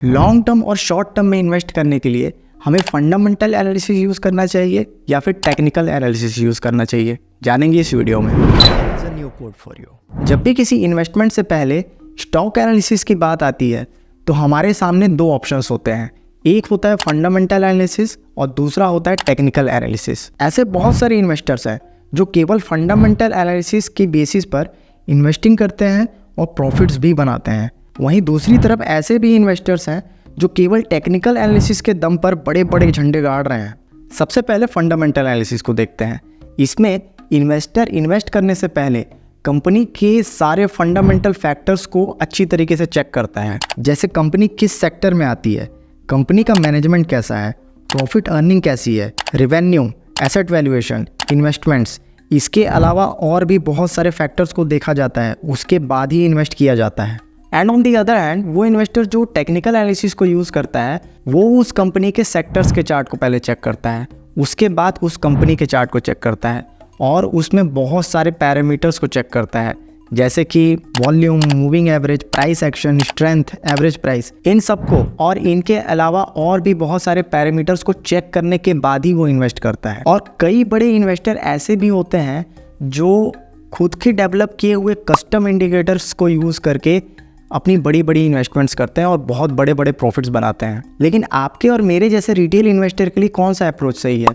Long term और short term में invest करने के लिए हमें फंडामेंटल एनालिसिस यूज़ करना चाहिए या फिर टेक्निकल एनालिसिस यूज़ करना चाहिए, जानेंगे इस वीडियो में। New code for you. जब भी किसी इन्वेस्टमेंट से पहले स्टॉक एनालिसिस की बात आती है तो हमारे सामने दो ऑप्शंस होते हैं, एक होता है फंडामेंटल एनालिसिस और दूसरा होता है टेक्निकल एनालिसिस। ऐसे बहुत सारे इन्वेस्टर्स हैं जो केवल फंडामेंटल एनालिसिस की बेसिस पर इन्वेस्टिंग करते हैं और प्रॉफिट्स भी बनाते हैं। वहीं दूसरी तरफ ऐसे भी इन्वेस्टर्स हैं जो केवल टेक्निकल एनालिसिस के दम पर बड़े बड़े झंडे गाड़ रहे हैं। सबसे पहले फंडामेंटल एनालिसिस को देखते हैं। इसमें इन्वेस्टर इन्वेस्ट करने से पहले कंपनी के सारे फंडामेंटल फैक्टर्स को अच्छी तरीके से चेक करता है, जैसे कंपनी किस सेक्टर में आती है, कंपनी का मैनेजमेंट कैसा है, प्रॉफिट अर्निंग कैसी है, रेवेन्यू, एसेट वैल्यूएशन, इन्वेस्टमेंट्स। इसके अलावा और भी बहुत सारे फैक्टर्स को देखा जाता है, उसके बाद ही इन्वेस्ट किया जाता है। And on the other hand वो इन्वेस्टर जो टेक्निकल एनालिसिस को यूज़ करता है वो उस कंपनी के सेक्टर्स के चार्ट को पहले चेक करता है, उसके बाद उस कंपनी के चार्ट को चेक करता है और उसमें बहुत सारे पैरामीटर्स को चेक करता है, जैसे कि volume, moving average, price action, strength, average price, इन सबको और इनके अलावा और भी बहुत सारे पैरामीटर्स को चेक करने के बाद ही वो इन्वेस्ट करता है। और कई बड़े इन्वेस्टर ऐसे भी होते हैं जो खुद के डेवलप किए हुए कस्टम इंडिकेटर्स को यूज़ करके अपनी बड़ी बड़ी इन्वेस्टमेंट्स करते हैं और बहुत बड़े बड़े प्रॉफिट्स बनाते हैं। लेकिन आपके और मेरे जैसे रिटेल इन्वेस्टर के लिए कौन सा अप्रोच सही है?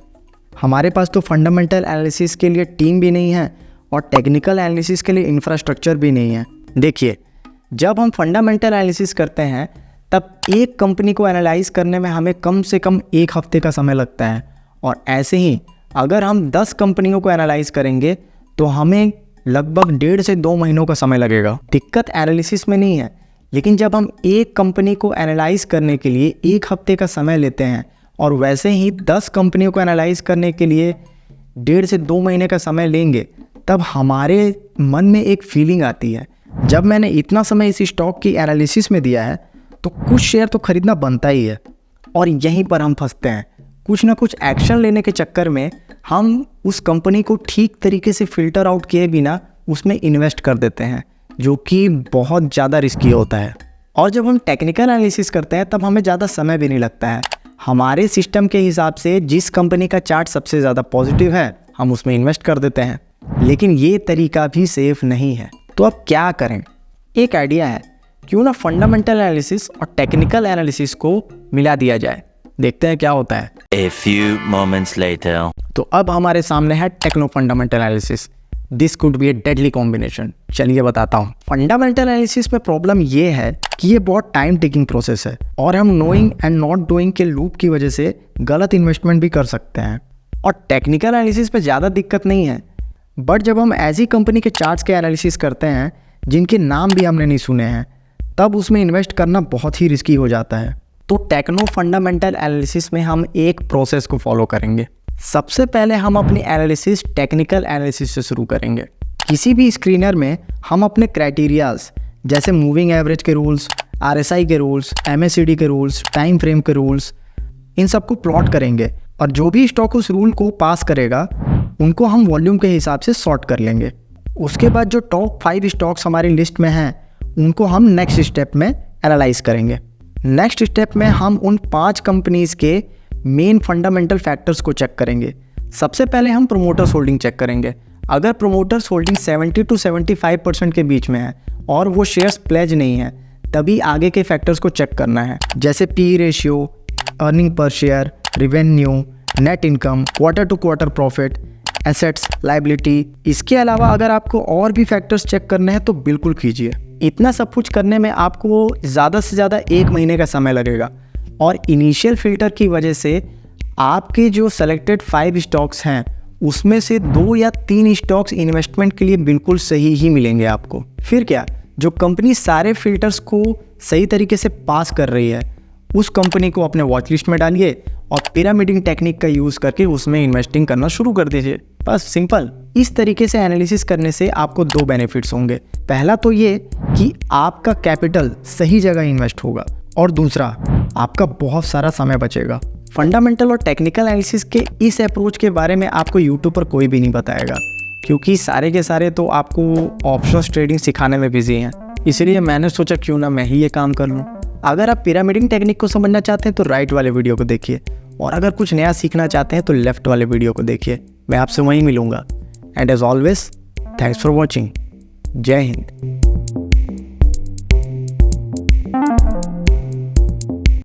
हमारे पास तो फंडामेंटल एनालिसिस के लिए टीम भी नहीं है और टेक्निकल एनालिसिस के लिए इंफ्रास्ट्रक्चर भी नहीं है। देखिए, जब हम फंडामेंटल एनालिसिस करते हैं तब एक कंपनी को एनालाइज करने में हमें कम से कम 1 हफ्ते का समय लगता है, और ऐसे ही अगर हम 10 कंपनियों को एनालाइज करेंगे तो हमें लगभग 1.5 से 2 महीनों का समय लगेगा। दिक्कत एनालिसिस में नहीं है, लेकिन जब हम एक कंपनी को एनालाइज करने के लिए 1 हफ्ते का समय लेते हैं और वैसे ही 10 कंपनियों को एनालाइज करने के लिए 1.5 से 2 महीने का समय लेंगे, तब हमारे मन में एक फीलिंग आती है, जब मैंने इतना समय इस स्टॉक की एनालिसिस में दिया है तो कुछ शेयर तो खरीदना बनता ही है। और यहीं पर हम फंसते हैं। कुछ ना कुछ एक्शन लेने के चक्कर में हम उस कंपनी को ठीक तरीके से फिल्टर आउट किए बिना उसमें इन्वेस्ट कर देते हैं, जो कि बहुत ज़्यादा रिस्की होता है। और जब हम टेक्निकल एनालिसिस करते हैं तब हमें ज़्यादा समय भी नहीं लगता है। हमारे सिस्टम के हिसाब से जिस कंपनी का चार्ट सबसे ज़्यादा पॉजिटिव है हम उसमें इन्वेस्ट कर देते हैं। लेकिन ये तरीका भी सेफ नहीं है। तो अब क्या करें? एक आइडिया है, क्यों ना फंडामेंटल एनालिसिस और टेक्निकल एनालिसिस को मिला दिया जाए, देखते हैं क्या होता है। A few moments later. तो अब हमारे सामने है techno fundamental analysis. This could be a deadly combination. चलिए बताता हूँ। फंडामेंटल एनालिसिस में प्रॉब्लम ये है कि ये बहुत टाइम टेकिंग प्रोसेस है और हम नोइंग एंड नॉट डूइंग के लूप की वजह से गलत इन्वेस्टमेंट भी कर सकते हैं। और टेक्निकल एनालिसिस पे ज़्यादा दिक्कत नहीं है, बट जब हम ऐसी कंपनी के चार्ट्स के एनालिसिस करते हैं जिनके नाम भी हमने नहीं सुने हैं, तब उसमें इन्वेस्ट करना बहुत ही रिस्की हो जाता है। तो टेक्नो फंडामेंटल एनालिसिस में हम एक प्रोसेस को फॉलो करेंगे। सबसे पहले हम अपनी एनालिसिस टेक्निकल एनालिसिस से शुरू करेंगे। किसी भी स्क्रीनर में हम अपने क्राइटेरियाज जैसे मूविंग एवरेज के रूल्स, RSI के रूल्स, MACD के रूल्स, टाइम फ्रेम के रूल्स, इन सबको प्लॉट करेंगे और जो भी स्टॉक उस रूल को पास करेगा उनको हम वॉल्यूम के हिसाब से सॉर्ट कर लेंगे। उसके बाद जो टॉप 5 स्टॉक्स हमारी लिस्ट में हैं उनको हम नेक्स्ट स्टेप में एनालाइज करेंगे। नेक्स्ट स्टेप में हम उन 5 कंपनीज़ के मेन फंडामेंटल फैक्टर्स को चेक करेंगे। सबसे पहले हम प्रोमोटर्स होल्डिंग चेक करेंगे। अगर प्रोमोटर्स होल्डिंग 70 to 75% के बीच में है और वो शेयर्स प्लेज नहीं है, तभी आगे के फैक्टर्स को चेक करना है, जैसे PE ratio, earning per share, revenue, net income, quarter to quarter profit, assets, liability. इसके अलावा अगर आपको और भी फैक्टर्स चेक करने हैं तो बिल्कुल कीजिए। इतना सब कुछ करने में आपको ज़्यादा से ज़्यादा 1 महीने का समय लगेगा और इनिशियल फ़िल्टर की वजह से आपके जो सेलेक्टेड 5 स्टॉक्स हैं उसमें से 2 या 3 स्टॉक्स इन्वेस्टमेंट के लिए बिल्कुल सही ही मिलेंगे आपको। फिर क्या, जो कंपनी सारे फिल्टर्स को सही तरीके से पास कर रही है उस कंपनी को अपने वॉच लिस्ट में डालिए और पिरामिडिंग टेक्निक का यूज़ करके उसमें इन्वेस्टिंग करना शुरू कर दीजिए। बस सिंपल। इस तरीके से एनालिसिस करने से आपको 2 बेनिफिट्स होंगे। पहला तो ये कि आपका कैपिटल सही जगह इन्वेस्ट होगा और दूसरा आपका बहुत सारा समय बचेगा। फंडामेंटल और टेक्निकल एनालिसिस के इस अप्रोच के बारे में आपको यूट्यूब पर कोई भी नहीं बताएगा, क्योंकि सारे के सारे तो आपको ऑप्शंस ट्रेडिंग सिखाने में बिजी हैं। इसलिए मैंने सोचा क्यों ना मैं ही ये काम कर लूँ। अगर आप पिरामिडिंग टेक्निक को समझना चाहते हैं तो राइट वाले वीडियो को देखिए, और अगर कुछ नया सीखना चाहते हैं तो लेफ्ट वाले वीडियो को देखिए। मैं आपसे वहीं मिलूंगा। And as always, thanks for watching. जय हिंद।